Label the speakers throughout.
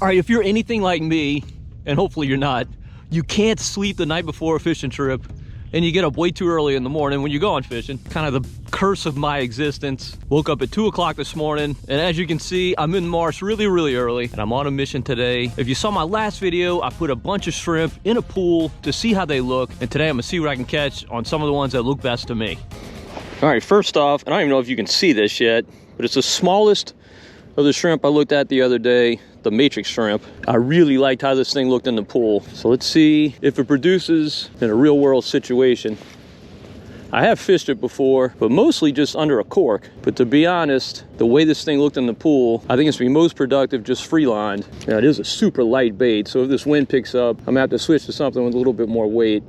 Speaker 1: All right, if you're anything like me, and hopefully you're not, you can't sleep the night before a fishing trip, and you get up way too early in the morning when you're going fishing. Kind of the curse of my existence. Woke up at 2 o'clock this morning, and as you can see, I'm in Marsh really early, and I'm on a mission today. If you saw my last video, I put a bunch of shrimp in a pool to see how they look, and today I'm gonna see what I can catch on some of the ones that look best to me. All right, first off, and I don't even know if you can see this yet, but it's the smallest of the shrimp I looked at the other day, the matrix shrimp. I really liked how this thing looked in the pool. So let's see if it produces in a real world situation. I have fished it before, but mostly just under a cork. But to be honest, the way this thing looked in the pool, I think it's gonna be most productive just free lined. Now it is a super light bait, so if this wind picks up, I'm gonna have to switch to something with a little bit more weight.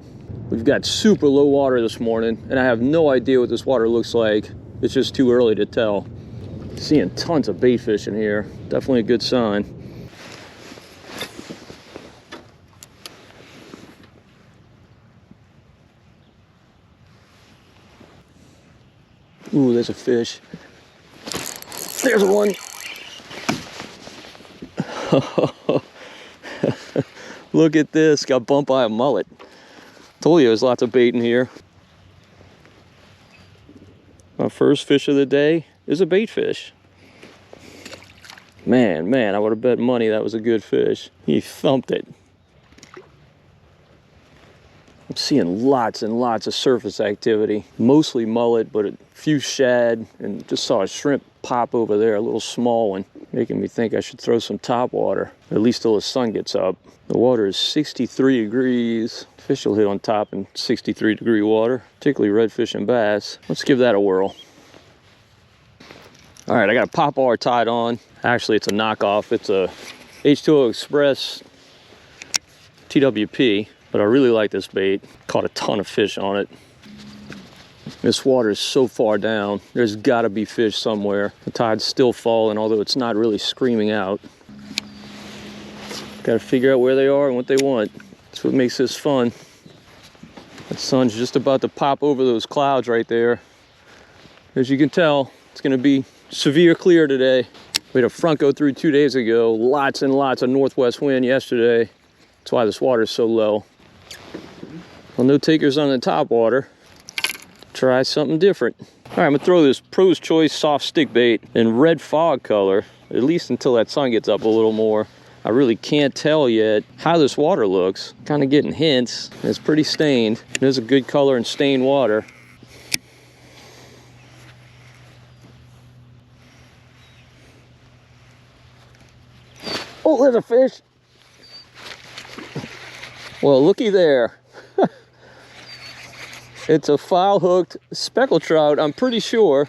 Speaker 1: We've got super low water this morning, and I have no idea what this water looks like. It's just too early to tell. Seeing tons of bait fish in here. Definitely a good sign. Ooh, there's a fish. There's one. Look at this. Got bumped by a mullet. Told you there's lots of bait in here. My first fish of the day is a bait fish. Man, I would have bet money that was a good fish. He thumped it. I'm seeing lots and lots of surface activity. Mostly mullet, but a few shad, and just saw a shrimp pop over there, a little small one, making me think I should throw some top water, at least till the sun gets up. The water is 63 degrees. Fish will hit on top in 63-degree water, particularly redfish and bass. Let's give that a whirl. All right, I got a Pop-R tied on. Actually, it's a knockoff. It's a H2O Express TWP, but I really like this bait. Caught a ton of fish on it. This water is so far down, there's gotta be fish somewhere. The tide's still falling, although it's not really screaming out. Gotta figure out where they are and what they want. That's what makes this fun. The sun's just about to pop over those clouds right there. As you can tell, it's gonna be severe clear today. We had a front go through 2 days ago. Lots and lots of northwest wind yesterday. That's why this water is so low. Well, no takers on the top water. Try something different. All right, I'm gonna throw this Pro's Choice soft stick bait in red fog color, at least until that sun gets up a little more. I really can't tell yet how this water looks. Kind of getting hints. It's pretty stained. There's a good color in stained water. Oh, there's a fish. Well, looky there. It's a foul-hooked speckled trout, I'm pretty sure.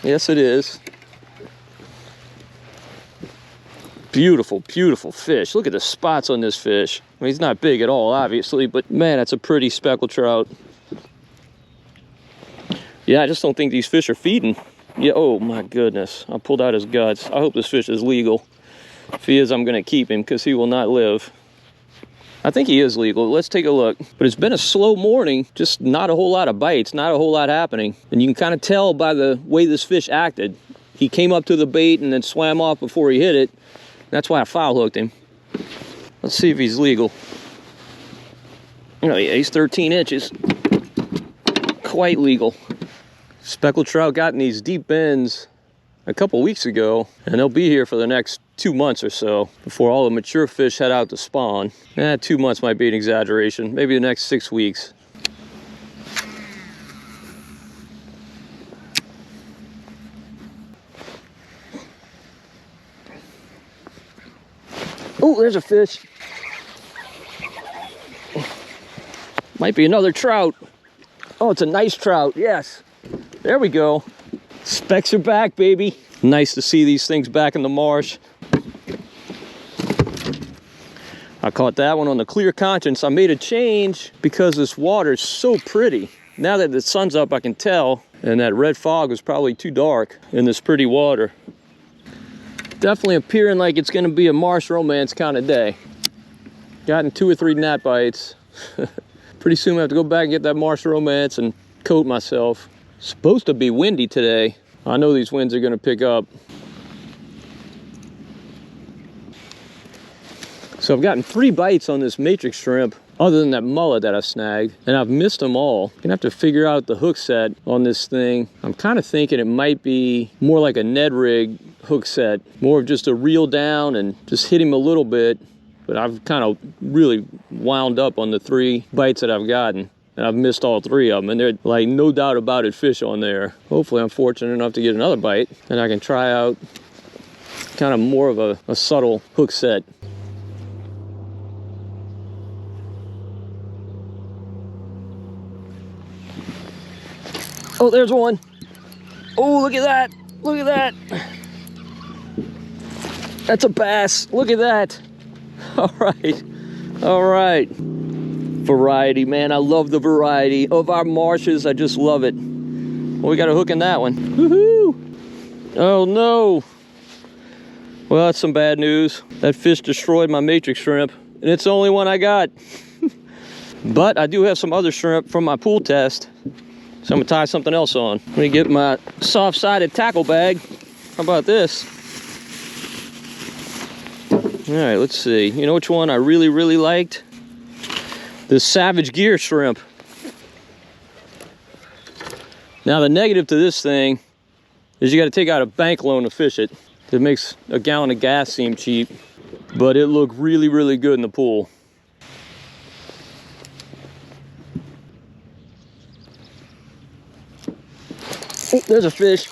Speaker 1: Yes, it is. Beautiful, beautiful fish. Look at the spots on this fish. I mean, he's not big at all, obviously, but man, that's a pretty speckled trout. Yeah, I just don't think these fish are feeding. Yeah, oh my goodness. I pulled out his guts. I hope this fish is legal. If he is, I'm gonna keep him because he will not live. I think he is legal. Let's take a look. But it's been a slow morning, just not a whole lot of bites, not a whole lot happening. And you can kind of tell by the way this fish acted. He came up to the bait and then swam off before he hit it. That's why I foul hooked him. Let's see if he's legal. Oh yeah, he's 13 inches. Quite legal. Speckled trout got in these deep bends a couple weeks ago, and they'll be here for the next 2 months or so before all the mature fish head out to spawn. 2 months might be an exaggeration. Maybe the next 6 weeks. Oh, there's a fish. Might be another trout. Oh, it's a nice trout, yes. There we go. Specks are back, baby. Nice to see these things back in the marsh. I caught that one on the clear conscience. I made a change because this water is so pretty. Now that the sun's up, I can tell. And that red fog was probably too dark in this pretty water. Definitely appearing like it's gonna be a marsh romance kind of day. Gotten 2 or 3 gnat bites. Pretty soon I have to go back and get that marsh romance and coat myself. Supposed to be windy today. I know these winds are gonna pick up. So I've gotten 3 bites on this matrix shrimp, other than that mullet that I snagged, and I've missed them all. Gonna have to figure out the hook set on this thing. I'm kind of thinking it might be more like a Ned rig hook set, more of just a reel down and just hit him a little bit. But I've kind of really wound up on the 3 bites that I've gotten, and I've missed all 3 of them, and they're like no doubt about it fish on there. Hopefully I'm fortunate enough to get another bite, and I can try out kind of more of a subtle hook set. Oh, there's one. Oh, look at that. Look at that. That's a bass. Look at that. All right. All right. Variety, man. I love the variety of our marshes. I just love it. Well, we got a hook in that one. Woohoo. Oh, no. Well, that's some bad news. That fish destroyed my matrix shrimp, and it's the only one I got. But I do have some other shrimp from my pool test. So I'm gonna tie something else on. Let me get my soft-sided tackle bag. How about this? All right, let's see. You know which one I really, really liked? The Savage Gear shrimp. Now the negative to this thing is you gotta take out a bank loan to fish it. It makes a gallon of gas seem cheap, but it looked really, really good in the pool. Oh, there's a fish.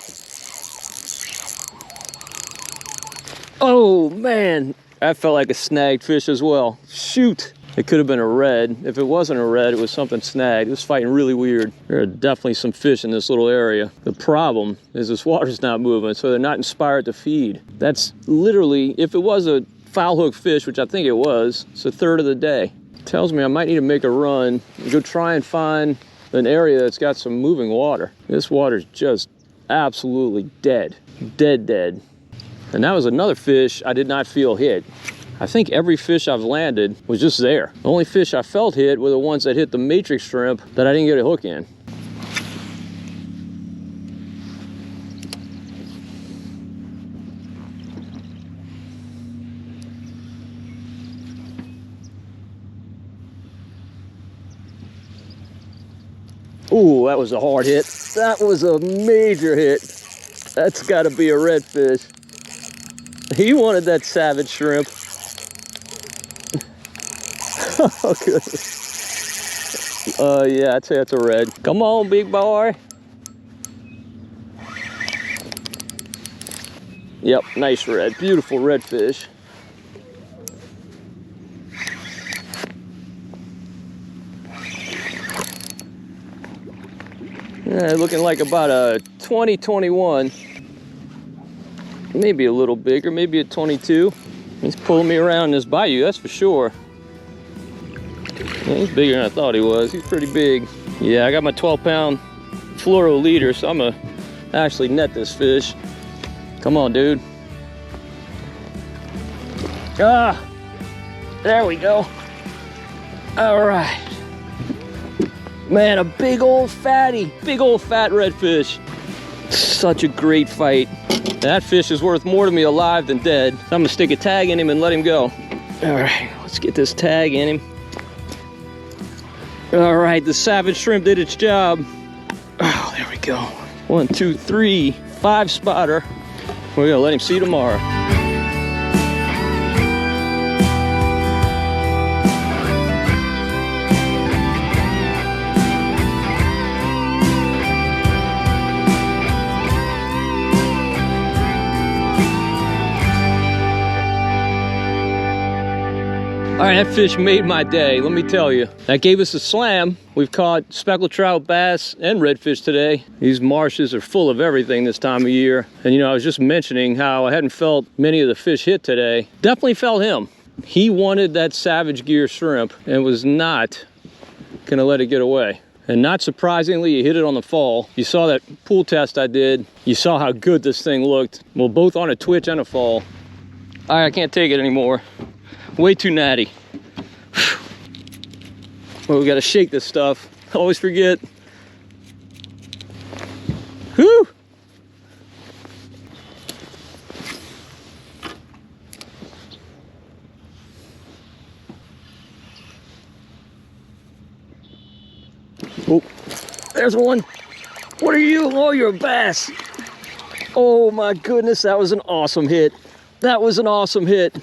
Speaker 1: Oh man, that felt like a snagged fish as well. Shoot, it could have been a red. If it wasn't a red, it was something snagged. It was fighting really weird. There are definitely some fish in this little area. The problem is this water's not moving, so they're not inspired to feed. That's literally, if it was a foul hook fish, which I think it was, it's a third of the day. It tells me I might need to make a run and go try and find an area that's got some moving water. This water's just absolutely dead. Dead. And that was another fish I did not feel hit. I think every fish I've landed was just there. The only fish I felt hit were the ones that hit the matrix shrimp that I didn't get a hook in. Ooh, that was a hard hit. That was a major hit. That's got to be a redfish. He wanted that savage shrimp. Oh, goodness. Yeah, I'd say that's a red. Come on, big boy. Yep, nice red. Beautiful redfish. Looking like about a 2021. Maybe a little bigger, maybe a 22. He's pulling me around this bayou, that's for sure. Yeah, he's bigger than I thought he was. He's pretty big. Yeah, I got my 12-pound fluoro leader, so I'm gonna actually net this fish. Come on, dude. Ah, there we go. All right. Man, a big old fat redfish. Such a great fight. That fish is worth more to me alive than dead. So I'm gonna stick a tag in him and let him go. All right, let's get this tag in him. All right, the savage shrimp did its job. Oh, there we go. 1, 2, 3, 5 spotter. We're gonna let him see tomorrow. All right, that fish made my day, let me tell you. That gave us a slam. We've caught speckled trout, bass, and redfish today. These marshes are full of everything this time of year. And you know, I was just mentioning how I hadn't felt many of the fish hit today. Definitely felt him. He wanted that Savage Gear shrimp and was not gonna let it get away. And not surprisingly, he hit it on the fall. You saw that pool test I did. You saw how good this thing looked. Well, both on a twitch and a fall. All right, I can't take it anymore. Way too natty. Well, we gotta shake this stuff. I always forget. Whew! Oh, there's one. What are you? Oh, you're a bass. Oh my goodness, that was an awesome hit. That was an awesome hit.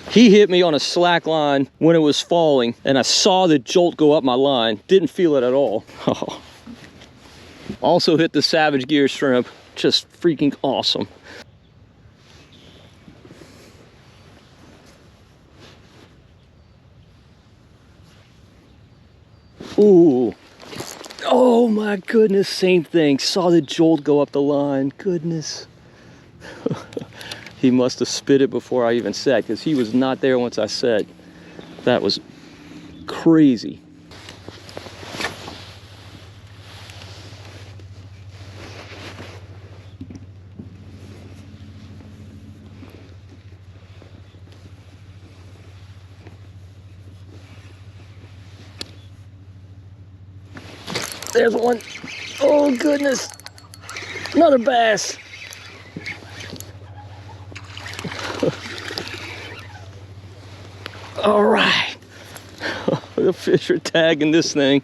Speaker 1: He hit me on a slack line when it was falling, and I saw the jolt go up my line. Didn't feel it at all. Also hit the Savage Gear shrimp. Just freaking awesome. Ooh. Oh my goodness, same thing. Saw the jolt go up the line. Goodness. He must have spit it before I even set, because he was not there once I set. That was crazy. There's one. Oh goodness. Another bass. All right. The fish are tagging this thing.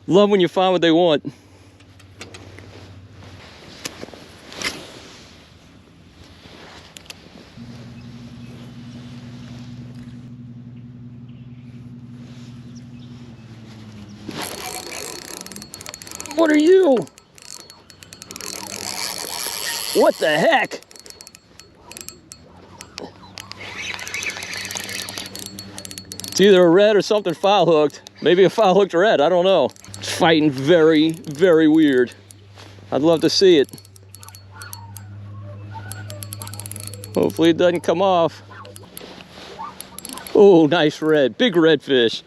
Speaker 1: Love when you find what they want. What are you? What the heck? It's either a red or something foul hooked. Maybe a foul hooked red, I don't know. It's fighting very, very weird. I'd love to see it. Hopefully it doesn't come off. Oh, nice red, big redfish.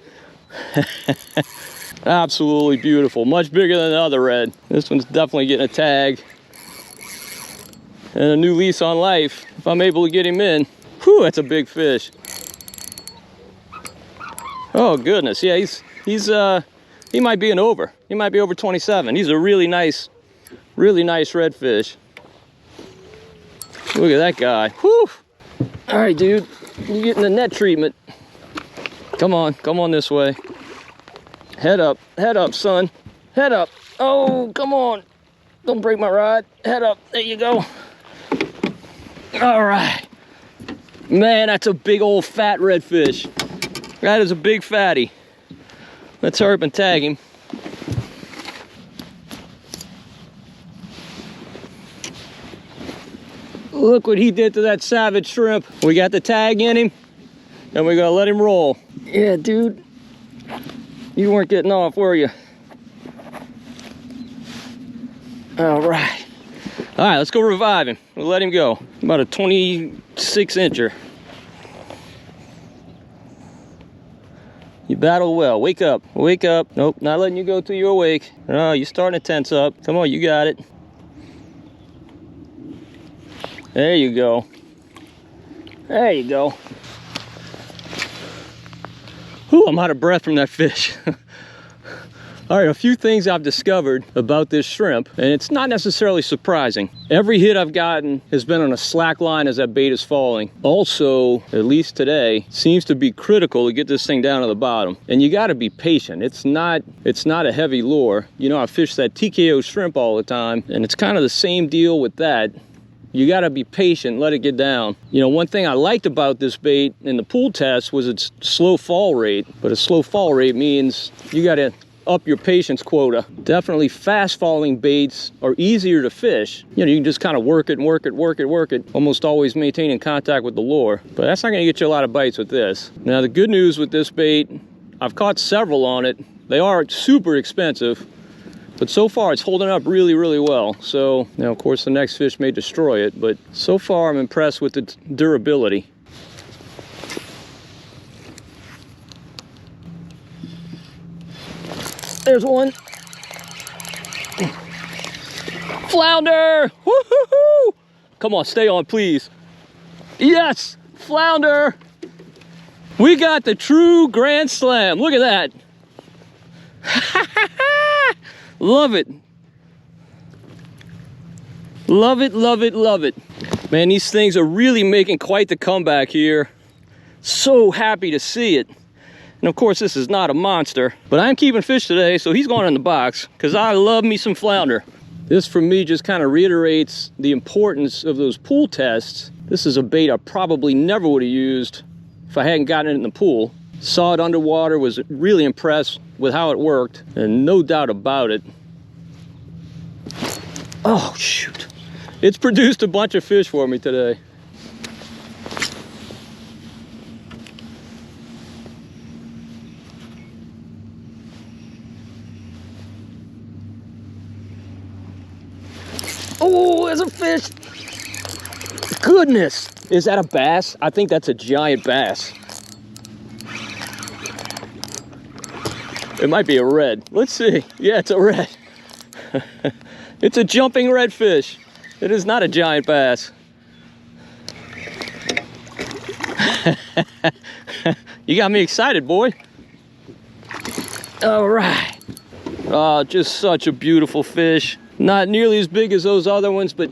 Speaker 1: Absolutely beautiful, much bigger than the other red. This one's definitely getting a tag. And a new lease on life, if I'm able to get him in. Whew, that's a big fish. Oh goodness, yeah, he might be an over. He might be over 27. He's a really nice redfish. Look at that guy. Whew. All right, dude, you're getting the net treatment. Come on this way. Head up, son. Head up. Oh, come on. Don't break my rod. Head up, there you go. All right. Man, that's a big old fat redfish. That is a big fatty. Let's hurry up and tag him. Look what he did to that Savage shrimp. We got the tag in him, and we're gonna let him roll. Yeah, dude. You weren't getting off, were you? All right. All right, let's go revive him. We'll let him go. About a 26-incher. You battle well. Wake up. Wake up. Nope, not letting you go till you're awake. Oh, you're starting to tense up. Come on, you got it. There you go. There you go. Whew, I'm out of breath from that fish. All right, a few things I've discovered about this shrimp, and it's not necessarily surprising. Every hit I've gotten has been on a slack line as that bait is falling. Also, at least today, seems to be critical to get this thing down to the bottom. And you gotta be patient. It's not a heavy lure. You know, I fish that TKO shrimp all the time, and it's kind of the same deal with that. You gotta be patient, let it get down. You know, one thing I liked about this bait in the pool test was its slow fall rate. But a slow fall rate means you gotta up your patience quota. Definitely fast falling baits are easier to fish. You know, you can just kind of work it, almost always maintaining contact with the lure. But that's not gonna get you a lot of bites with this. Now the good news with this bait, I've caught several on it. They are super expensive, but so far it's holding up really, really well. So now of course the next fish may destroy it, but so far I'm impressed with its durability. There's one. Flounder! Woo-hoo-hoo! Come on, stay on, please. Yes, flounder! We got the true Grand Slam. Look at that. Love it. Love it, love it, love it. Man, these things are really making quite the comeback here. So happy to see it. And of course, this is not a monster, but I'm keeping fish today, so he's going in the box because I love me some flounder. This for me just kind of reiterates the importance of those pool tests. This is a bait I probably never would have used if I hadn't gotten it in the pool. Saw it underwater, was really impressed with how it worked, and no doubt about it. Oh, shoot. It's produced a bunch of fish for me today. Oh, there's a fish. Goodness. Is that a bass? I think that's a giant bass. It might be a red. Let's see. Yeah, it's a red. It's a jumping redfish. It is not a giant bass. You got me excited, boy. All right. Oh, just such a beautiful fish. Not nearly as big as those other ones, but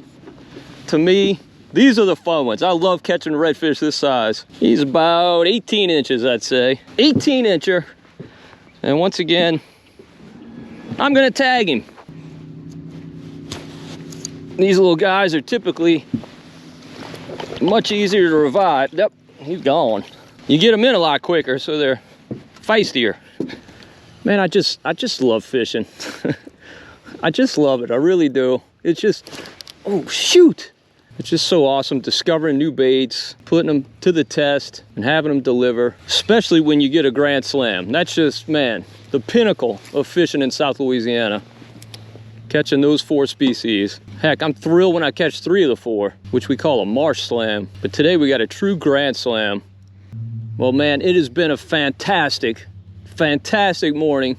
Speaker 1: to me, these are the fun ones. I love catching redfish this size. He's about 18 inches, I'd say. 18-incher. And once again, I'm gonna tag him. These little guys are typically much easier to revive. Yep, he's gone. You get them in a lot quicker, so they're feistier. Man, I just love fishing. I just love it, I really do. It's just, oh shoot. It's just so awesome discovering new baits, putting them to the test, and having them deliver, especially when you get a grand slam. That's just, man, the pinnacle of fishing in South Louisiana. Catching those 4 species. Heck, I'm thrilled when I catch 3 of the 4, which we call a marsh slam. But today we got a true grand slam. Well, man, it has been a fantastic, fantastic morning.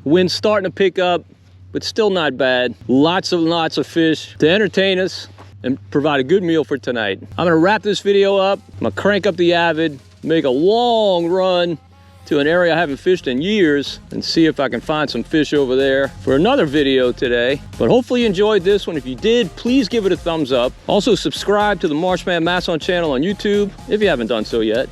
Speaker 1: Wind's starting to pick up, but still not bad. Lots of fish to entertain us and provide a good meal for tonight. I'm gonna wrap this video up. I'm gonna crank up the Avid, make a long run to an area I haven't fished in years and see if I can find some fish over there for another video today. But hopefully you enjoyed this one. If you did, please give it a thumbs up. Also subscribe to the Marshman Masson channel on YouTube if you haven't done so yet.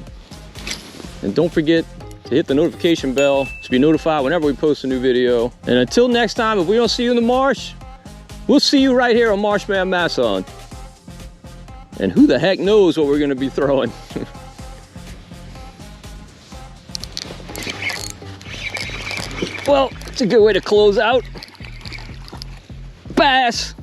Speaker 1: And don't forget to hit the notification bell to be notified whenever we post a new video. And until next time, if we don't see you in the marsh, we'll see you right here on Marshman Masson. And who the heck knows what we're gonna be throwing. Well, it's a good way to close out. Bass.